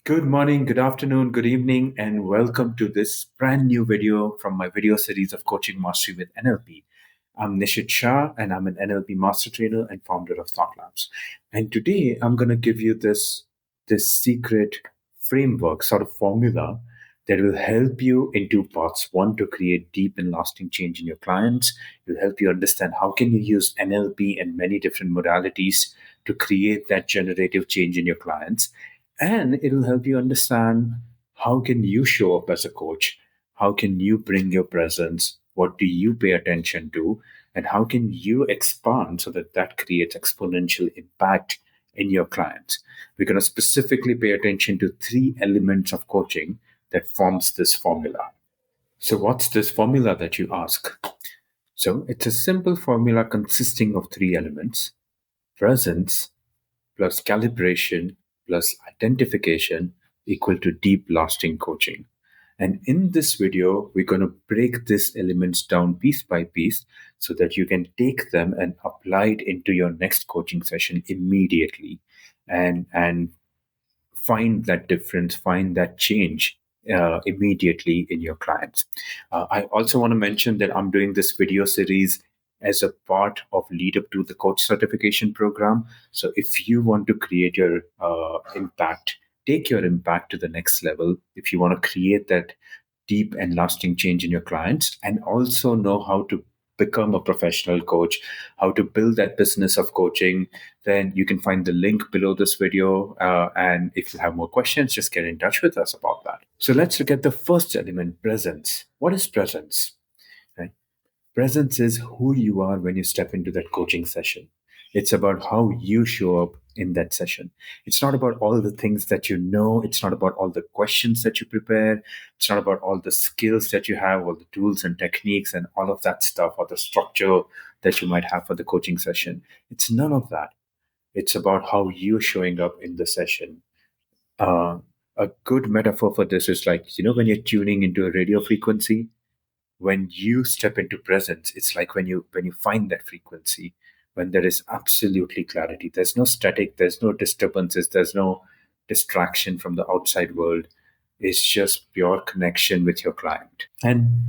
Good morning, good afternoon, good evening, and welcome to this brand new video from my video series of Coaching Mastery with NLP. I'm Nishith Shah, and I'm an NLP master trainer and founder of Thought Labs. And today I'm going to give you this secret framework, sort of formula that will help you in two parts. One, to create deep and lasting change in your clients. It will help you understand how can you use NLP and many different modalities to create that generative change in your clients, and it'll help you understand how can you show up as a coach, how can you bring your presence, what do you pay attention to, and how can you expand so that that creates exponential impact in your clients. We're going to specifically pay attention to three elements of coaching that forms this formula. So what's this formula that you ask? So it's a simple formula consisting of three elements: presence plus calibration plus identification equal to deep lasting coaching. And in this video, we're going to break these elements down piece by piece so that you can take them and apply it into your next coaching session immediately, and find that difference, find that change immediately in your clients. I also want to mention that I'm doing this video series as a part of lead up to the coach certification program. So if you want to create your impact, take your impact to the next level, if you want to create that deep and lasting change in your clients, and also know how to become a professional coach, how to build that business of coaching, then you can find the link below this video. And if you have more questions, just get in touch with us about that. So let's look at the first element, presence. What is presence? Right? Presence is who you are when you step into that coaching session. It's about how you show up in that session. It's not about all the things that you know. It's not about all the questions that you prepare. It's not about all the skills that you have, all the tools and techniques and all of that stuff, or the structure that you might have for the coaching session. It's none of that. It's about how you're showing up in the session. Uh, a good metaphor for this is like, when you're tuning into a radio frequency, when you step into presence, it's like when you find that frequency, when there is absolutely clarity, there's no static, there's no disturbances, there's no distraction from the outside world. It's just pure connection with your client. And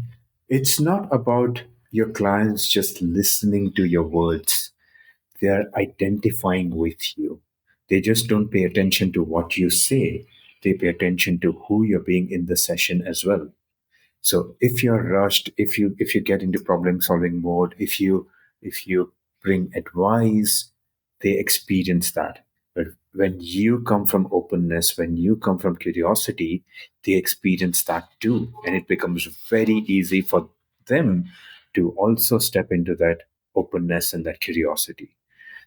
it's not about your clients just listening to your words. They are identifying with you. They just don't pay attention to what you say, they pay attention to who you're being in the session as well. So if you're rushed, if you get into problem solving mode, if you bring advice, they experience that. But when you come from openness, when you come from curiosity, they experience that too. And it becomes very easy for them to also step into that openness and that curiosity.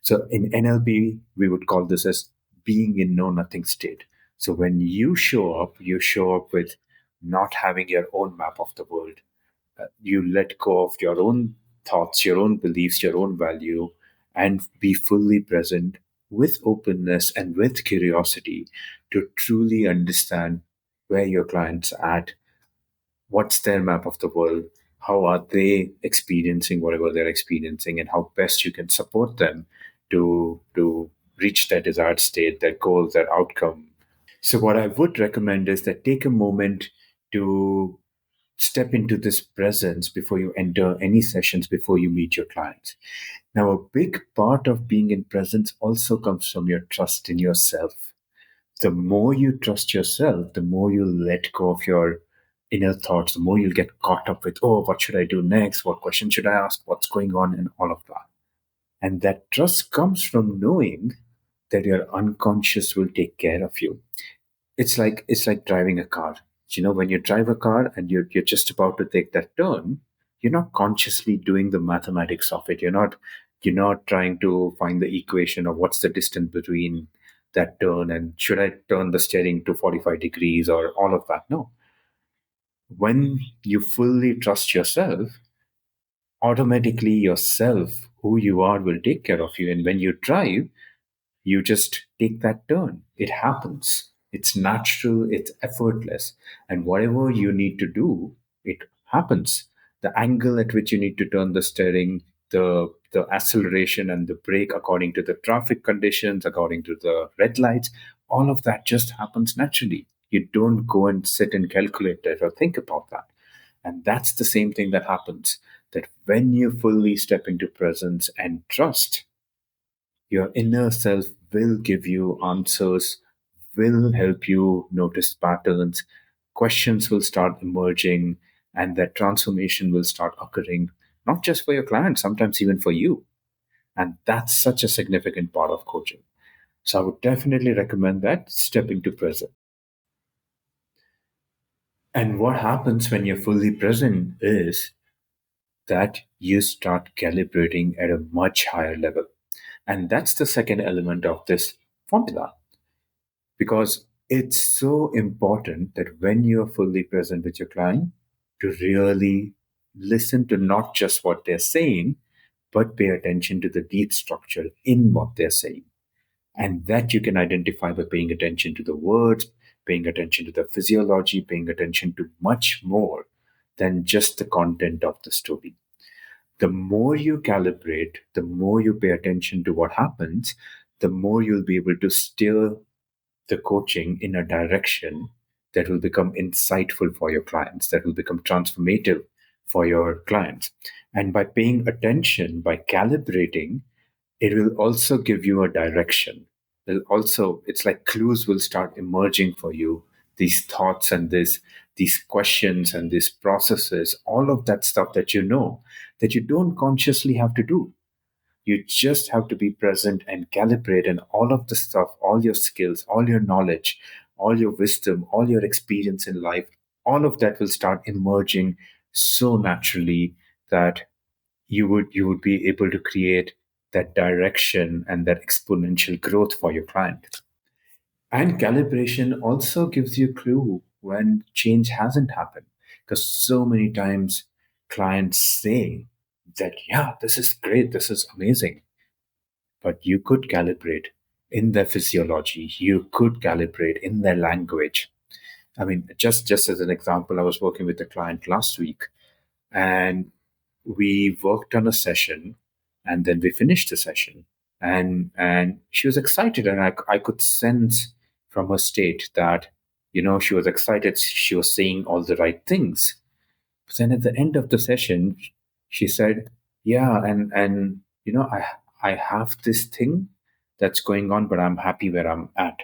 So in NLP, we would call this as being in know nothing state. So when you show up with not having your own map of the world. You let go of your own thoughts, your own beliefs, your own value, and be fully present with openness and with curiosity to truly understand where your clients are at, what's their map of the world, how are they experiencing whatever they're experiencing, and how best you can support them to reach their desired state, their goal, their outcome. So, what I would recommend is that take a moment to step into this presence before you enter any sessions, before you meet your clients. Now, a big part of being in presence also comes from your trust in yourself. The more you trust yourself, the more you let go of your inner thoughts, the more you'll get caught up with, oh, what should I do next? What question should I ask? What's going on? And all of that. And that trust comes from knowing that your unconscious will take care of you. It's like driving a car. When you drive a car and you're just about to take that turn, you're not consciously doing the mathematics of it. You're not trying to find the equation of what's the distance between that turn and should I turn the steering to 45 degrees or all of that. No. When you fully trust yourself, automatically yourself, who you are, will take care of you. And when you drive, you just take that turn. It happens. It's natural, it's effortless. And whatever you need to do, it happens. The angle at which you need to turn the steering, the acceleration and the brake according to the traffic conditions, according to the red lights, all of that just happens naturally. You don't go and sit and calculate it or think about that. And that's the same thing that happens, that when you fully step into presence and trust, your inner self will give you answers, will help you notice patterns, questions will start emerging, and that transformation will start occurring, not just for your client, sometimes even for you. And that's such a significant part of coaching. So I would definitely recommend that, step into present. And what happens when you're fully present is that you start calibrating at a much higher level. And that's the second element of this formula, because it's so important that when you're fully present with your client, to really listen to not just what they're saying, but pay attention to the deep structure in what they're saying. And that you can identify by paying attention to the words, paying attention to the physiology, paying attention to much more than just the content of the story. The more you calibrate, the more you pay attention to what happens, the more you'll be able to steer the coaching in a direction that will become insightful for your clients, that will become transformative for your clients. And by paying attention, by calibrating, it will also give you a direction. It'll also, it's like clues will start emerging for you. These thoughts and these questions and these processes, all of that stuff that you know, that you don't consciously have to do. You just have to be present and calibrate, and all of the stuff, all your skills, all your knowledge, all your wisdom, all your experience in life, all of that will start emerging so naturally that you would be able to create that direction and that exponential growth for your client. And calibration also gives you a clue when change hasn't happened, because so many times clients say that, yeah, this is great, this is amazing, but you could calibrate in their physiology, you could calibrate in their language. I mean, just as an example, I was working with a client last week, and we worked on a session, and then we finished the session, and she was excited, and I could sense from her state that, she was excited, she was saying all the right things. But then at the end of the session, she said, yeah, and I have this thing that's going on, but I'm happy where I'm at.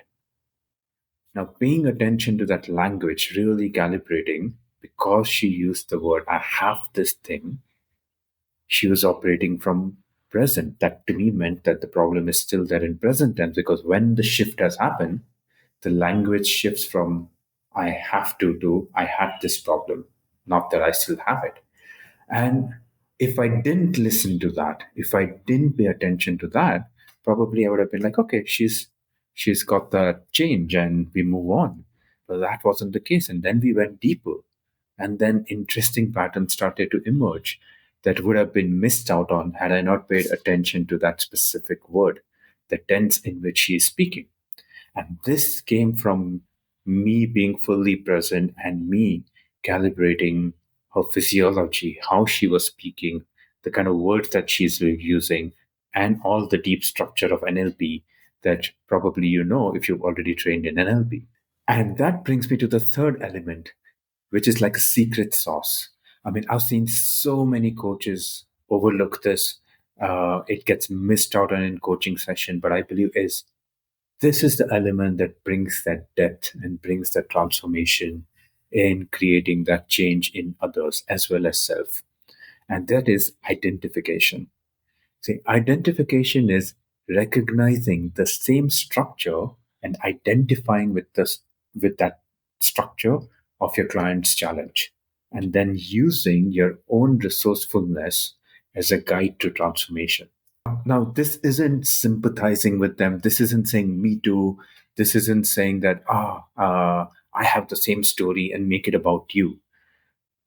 Now, paying attention to that language, really calibrating, because she used the word, I have this thing, she was operating from present. That to me meant that the problem is still there in present tense, because when the shift has happened, the language shifts from I have to I had this problem, not that I still have it. And if I didn't listen to that, if I didn't pay attention to that, probably I would have been like, okay, she's got the change and we move on. But that wasn't the case. And then we went deeper. And then interesting patterns started to emerge that would have been missed out on had I not paid attention to that specific word, the tense in which she is speaking. And this came from me being fully present and me calibrating her physiology, how she was speaking, the kind of words that she's using, and all the deep structure of NLP that probably you know if you've already trained in NLP. And that brings me to the third element, which is like a secret sauce. I mean, I've seen so many coaches overlook this. It gets missed out on in coaching session, but I believe this is the element that brings that depth and brings that transformation in creating that change in others as well as self. And that is identification. See, identification is recognizing the same structure and identifying with that structure of your client's challenge, and then using your own resourcefulness as a guide to transformation. Now, this isn't sympathizing with them. This isn't saying me too. This isn't saying that I have the same story and make it about you.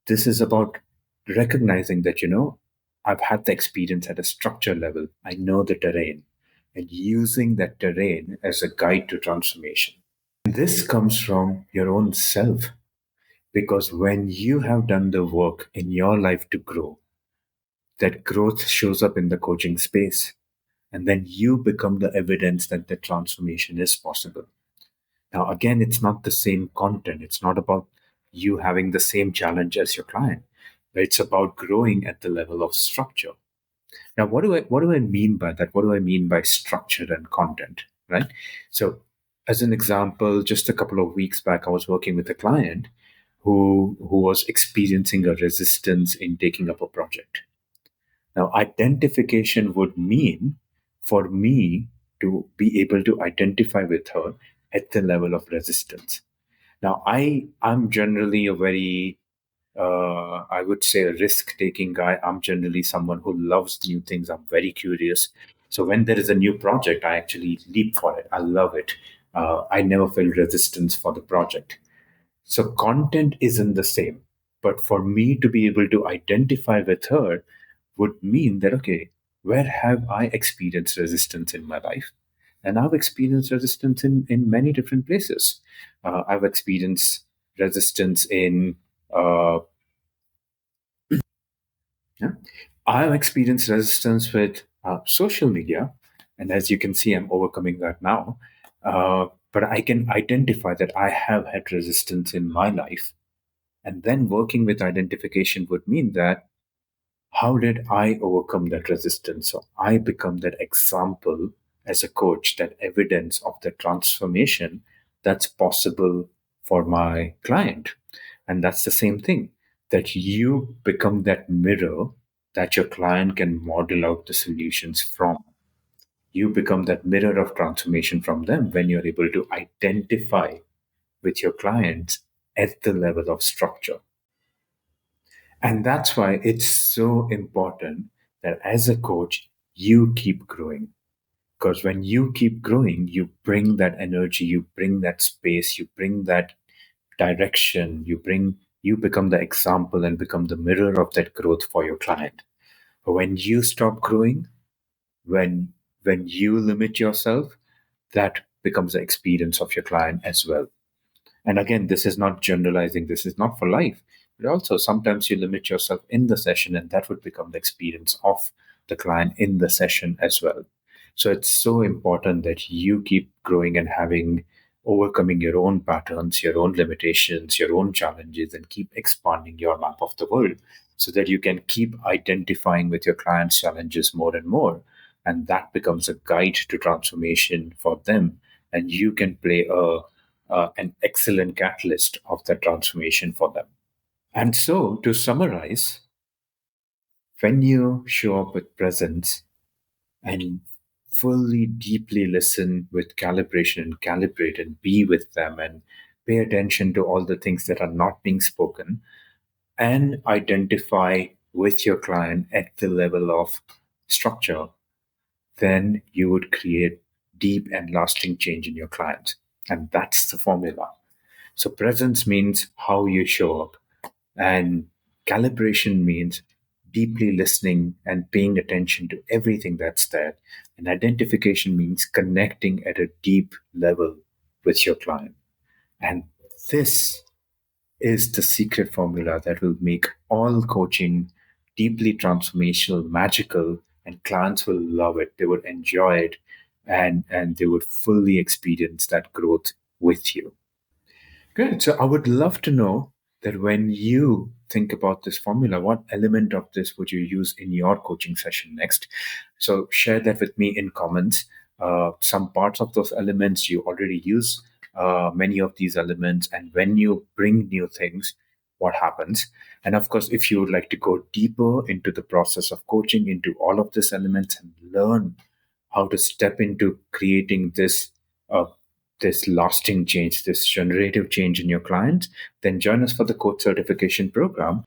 This is about recognizing that, I've had the experience at a structure level. I know the terrain, and using that terrain as a guide to transformation. And this comes from your own self, because when you have done the work in your life to grow, that growth shows up in the coaching space. And then you become the evidence that the transformation is possible. Now, again, it's not the same content. It's not about you having the same challenge as your client, but it's about growing at the level of structure. Now, what do I mean by that? What do I mean by structure and content? Right. So, as an example, just a couple of weeks back, I was working with a client who was experiencing a resistance in taking up a project. Now, identification would mean for me to be able to identify with her at the level of resistance. Now, I'm generally a very I would say a risk taking guy. I'm generally someone who loves new things. I'm very curious. So when there is a new project, I actually leap for it. I love it. I never feel resistance for the project. So content isn't the same. But for me to be able to identify with her would mean that, okay, where have I experienced resistance in my life? And I've experienced resistance in many different places. I've experienced resistance in uh, yeah. I've experienced resistance with social media, and as you can see, I'm overcoming that now. But I can identify that I have had resistance in my life, and then working with identification would mean that how did I overcome that resistance? So I become that example as a coach, that evidence of the transformation that's possible for my client. And that's the same thing, that you become that mirror that your client can model out the solutions from. You become that mirror of transformation from them when you're able to identify with your clients at the level of structure. And that's why it's so important that as a coach, you keep growing. Because when you keep growing, you bring that energy, you bring that space, you bring that direction, you become the example and become the mirror of that growth for your client. But when you stop growing, when when you limit yourself, that becomes the experience of your client as well. And again, this is not generalizing, this is not for life. But also, sometimes you limit yourself in the session, and that would become the experience of the client in the session as well. So it's so important that you keep growing and overcoming your own patterns, your own limitations, your own challenges, and keep expanding your map of the world so that you can keep identifying with your clients' challenges more and more. And that becomes a guide to transformation for them. And you can play an excellent catalyst of that transformation for them. And so, to summarize, when you show up with presence and fully, deeply listen with calibration and calibrate and be with them and pay attention to all the things that are not being spoken and identify with your client at the level of structure, then you would create deep and lasting change in your client. And that's the formula. So presence means how you show up, and calibration means deeply listening and paying attention to everything that's there. And identification means connecting at a deep level with your client. And this is the secret formula that will make all coaching deeply transformational, magical, and clients will love it. They would enjoy it, and they would fully experience that growth with you. Good. So I would love to know that when you think about this formula, what element of this would you use in your coaching session next? So share that with me in comments. Some parts of those elements you already use, many of these elements, and when you bring new things, what happens? And of course, if you would like to go deeper into the process of coaching, into all of these elements, and learn how to step into creating uh, this lasting change, this generative change in your clients, then join us for the coach certification program.